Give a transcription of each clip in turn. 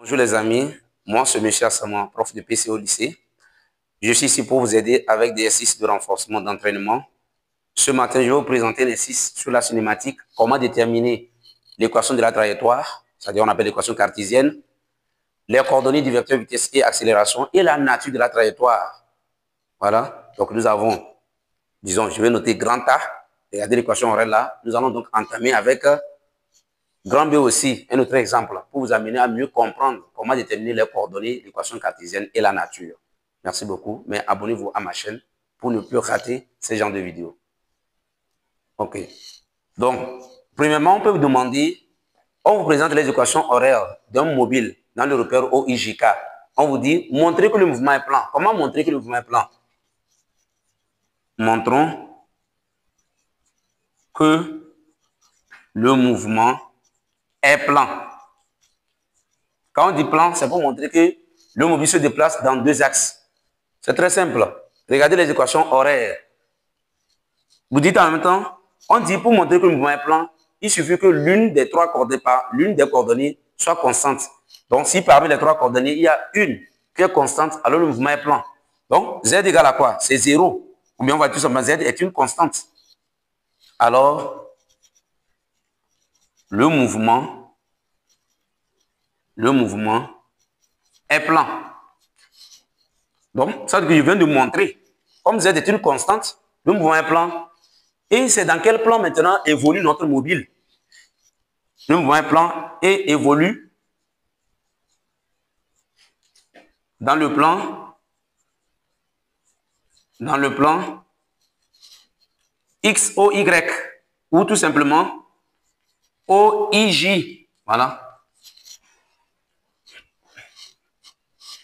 Bonjour les amis, moi c'est M. Assama, prof de PC au lycée. Je suis ici pour vous aider avec des exercices de renforcement d'entraînement. Ce matin, je vais vous présenter l'exercice sur la cinématique, comment déterminer l'équation de la trajectoire, c'est-à-dire on appelle l'équation cartésienne, les coordonnées du vecteur vitesse et accélération et la nature de la trajectoire. Voilà, donc nous avons, disons, je vais noter grand A, regardez l'équation horaire là, nous allons donc entamer avec grand B aussi, un autre exemple, pour vous amener à mieux comprendre comment déterminer les coordonnées, l'équation cartésienne et la nature. Merci beaucoup, mais abonnez-vous à ma chaîne pour ne plus rater ce genre de vidéos. Ok. Donc, premièrement, on peut vous demander, on vous présente les équations horaires d'un mobile dans le repère OIJK. On vous dit, montrez que le mouvement est plan. Comment montrer que le mouvement est plan? Montrons que le mouvement est plan. Quand on dit plan, c'est pour montrer que le mobile se déplace dans deux axes. C'est très simple. Regardez les équations horaires. Vous dites en même temps, on dit pour montrer que le mouvement est plan, il suffit que l'une des coordonnées soit constante. Donc, si parmi les trois coordonnées, il y a une qui est constante, alors le mouvement est plan. Donc, Z égale à quoi? C'est 0. Ou bien on va dire tout simplement Z est une constante. Alors, le mouvement est plan. Donc, ça veut dire que je viens de montrer, comme Z est une constante, le mouvement est plan. Et c'est dans quel plan maintenant évolue notre mobile? Le mouvement est plan et évolue dans le plan XOY ou tout simplement OIJ. Voilà.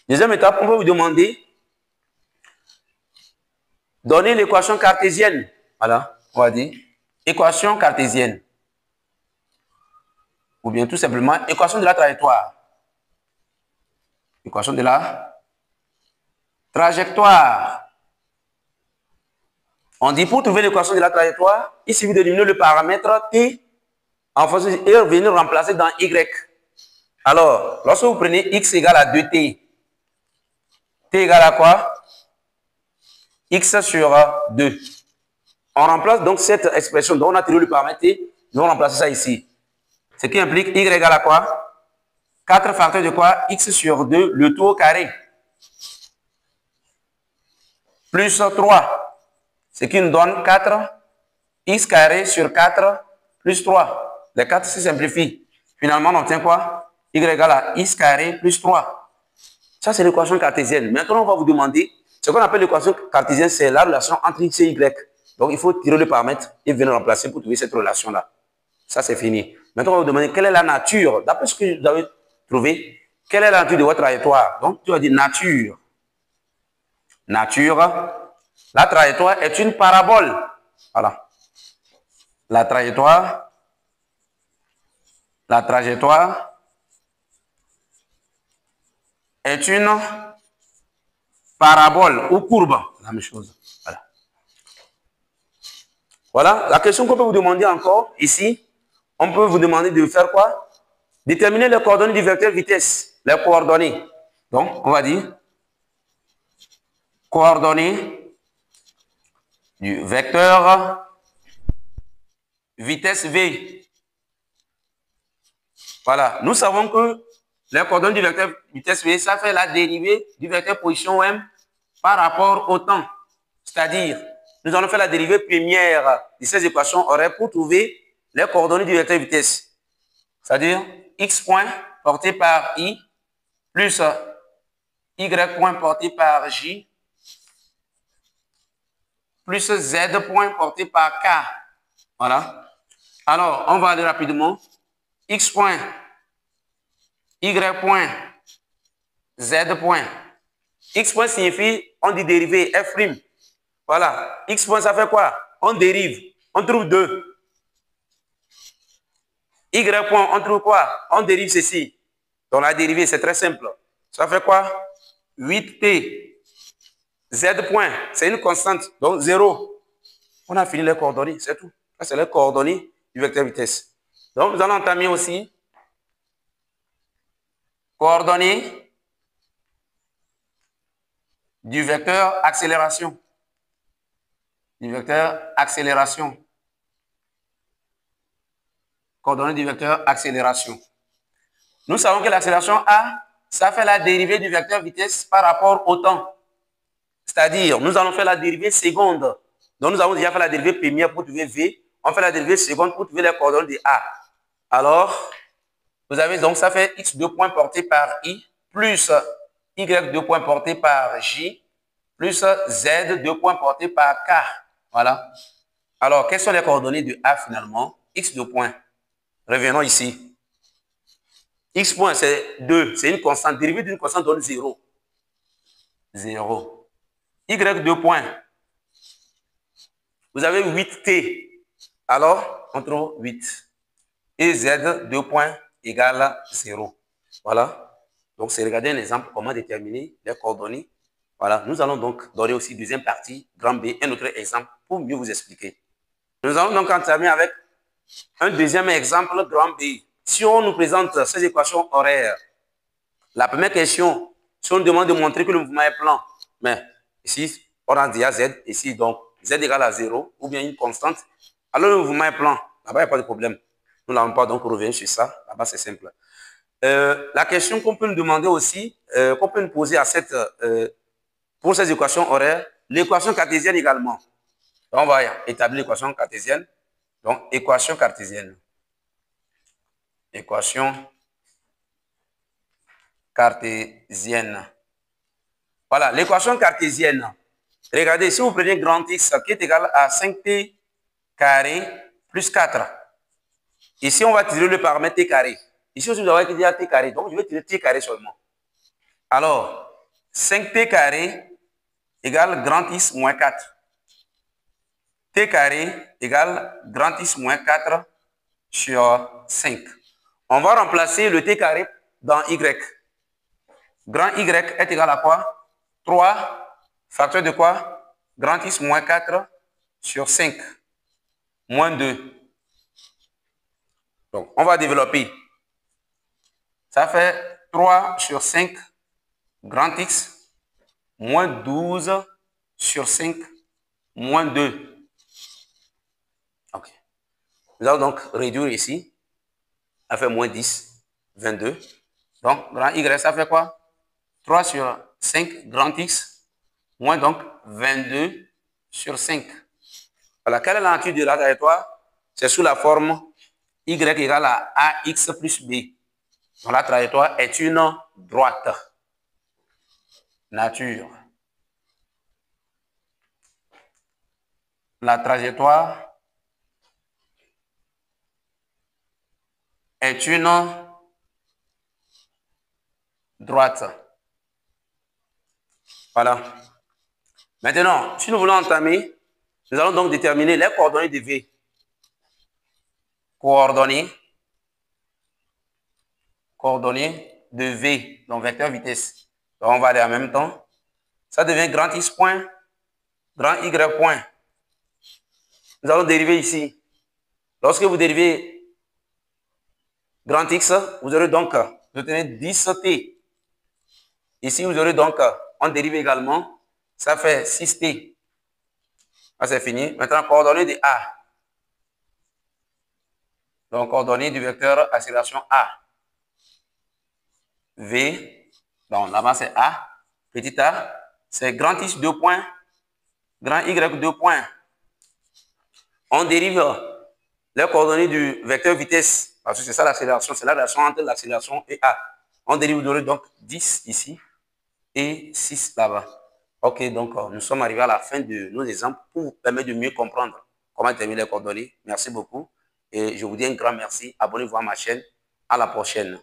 Deuxième étape, on va vous demander donner l'équation cartésienne. Voilà, on va dire équation cartésienne. Ou bien tout simplement équation de la trajectoire. Équation de la trajectoire. On dit pour trouver l'équation de la trajectoire, il suffit d'éliminer le paramètre t en fonction et venir remplacer dans y. Alors, lorsque vous prenez x égale à 2t, t égale à quoi? X sur 2. On remplace donc cette expression dont on a tiré le paramètre t, nous allons remplacer ça ici. Ce qui implique y égale à quoi? 4 facteurs de quoi? X sur 2, le tout au carré. Plus 3. Ce qui nous donne 4, x carré sur 4 plus 3. Les 4 se simplifient. Finalement, on obtient quoi? Y égale à x carré plus 3. Ça, c'est l'équation cartésienne. Maintenant, on va vous demander, ce qu'on appelle l'équation cartésienne, c'est la relation entre x et y. Donc, il faut tirer le paramètre et venir remplacer pour trouver cette relation-là. Ça, c'est fini. Maintenant, on va vous demander quelle est la nature. D'après ce que vous avez trouvé, quelle est la nature de votre trajectoire? Donc, tu vas dire nature. Nature. La trajectoire est une parabole. Voilà. La trajectoire est une parabole ou courbe. La même chose. Voilà. Voilà. La question qu'on peut vous demander encore ici, on peut vous demander de faire quoi? Déterminer les coordonnées du vecteur vitesse. Les coordonnées. Donc, on va dire coordonnées du vecteur vitesse V. Voilà. Nous savons que les coordonnées du vecteur vitesse V, ça fait la dérivée du vecteur position M par rapport au temps. C'est-à-dire, nous allons faire la dérivée première de ces équations horaires pour trouver les coordonnées du vecteur vitesse. C'est-à-dire, x point porté par I plus y point porté par J plus z point porté par K. Voilà. Alors, on va aller rapidement. X point, Y point, Z point. X point signifie, on dit dérivé, F'. Voilà. X point, ça fait quoi? On dérive. On trouve 2. Y point, on trouve quoi? On dérive ceci. Donc la dérivée, c'est très simple. Ça fait quoi? 8t. Z point, c'est une constante. Donc 0. On a fini les coordonnées, c'est tout. Ça, c'est les coordonnées du vecteur vitesse. Donc nous allons entamer aussi Coordonnées du vecteur accélération. Du vecteur accélération. Coordonnées du vecteur accélération. Nous savons que l'accélération A, ça fait la dérivée du vecteur vitesse par rapport au temps. C'est-à-dire, nous allons faire la dérivée seconde. Donc, nous avons déjà fait la dérivée première pour trouver V. On fait la dérivée seconde pour trouver les coordonnées de A. Alors, vous avez donc, ça fait X2 points porté par I, plus Y2 points porté par J, plus Z2 points porté par K. Voilà. Alors, quelles sont les coordonnées de A finalement? X2 points. Revenons ici. X point, c'est 2. C'est une constante. Dérivée d'une constante donne 0. 0. Y2 points. Vous avez 8T. Alors, on trouve 8. Et Z2 points égale 0. Voilà. Donc, c'est regarder un exemple, comment déterminer les coordonnées. Voilà. Nous allons donc donner aussi deuxième partie, grand B, un autre exemple pour mieux vous expliquer. Nous allons donc entamer avec un deuxième exemple, grand B. Si on nous présente ces équations horaires, la première question, si on demande de montrer que le mouvement est plan, mais ici, on a déjà Z, ici, donc Z égale à 0, ou bien une constante, alors le mouvement est plan. Là-bas, il n'y a pas de problème. Nous n'allons pas donc revenir sur ça. Là-bas, c'est simple. La question qu'on peut nous demander aussi, qu'on peut nous poser à pour ces équations horaires, l'équation cartésienne également. Donc, on va établir l'équation cartésienne. Donc, équation cartésienne. Équation cartésienne. Voilà, l'équation cartésienne. Regardez, si vous prenez grand X qui est égal à 5T carré plus 4. Ici, on va tirer le paramètre T carré. Ici aussi, vous avez déjà T carré. Donc, je vais tirer T carré seulement. Alors, 5T carré égale grand X moins 4. T carré égale grand X moins 4 sur 5. On va remplacer le T carré dans Y. Grand Y est égal à quoi? 3 facteur de quoi? Grand X moins 4 sur 5 moins 2. Donc, on va développer. Ça fait 3 sur 5 grand X moins 12 sur 5 moins 2. OK. Nous allons donc réduire ici. Ça fait moins 10, 22. Donc, grand Y, ça fait quoi? 3 sur 5 grand X moins donc 22 sur 5. Voilà, quelle est la nature de la trajectoire? C'est sous la forme Y égale à AX plus B. Donc la trajectoire est une droite. Nature. La trajectoire est une droite. Voilà. Maintenant, si nous voulons entamer, nous allons donc déterminer les coordonnées de V. Coordonnées de V, donc vecteur vitesse. Donc on va aller en même temps. Ça devient grand X point, grand Y point. Nous allons dériver ici. Lorsque vous dérivez grand X, vous aurez donc, vous obtenez 10T. Ici, vous aurez donc, on dérive également, ça fait 6T. Ça, c'est fini. Maintenant, coordonnées de A. Donc, coordonnées du vecteur accélération A. V, donc là-bas, c'est A. Petit a, c'est grand X 2 points, grand Y 2 points. On dérive les coordonnées du vecteur vitesse, parce que c'est ça l'accélération, c'est la relation entre l'accélération et A. On dérive donc 10 ici et 6 là-bas. Ok, donc nous sommes arrivés à la fin de nos exemples pour vous permettre de mieux comprendre comment déterminer les coordonnées. Merci beaucoup et je vous dis un grand merci. Abonnez-vous à ma chaîne. À la prochaine.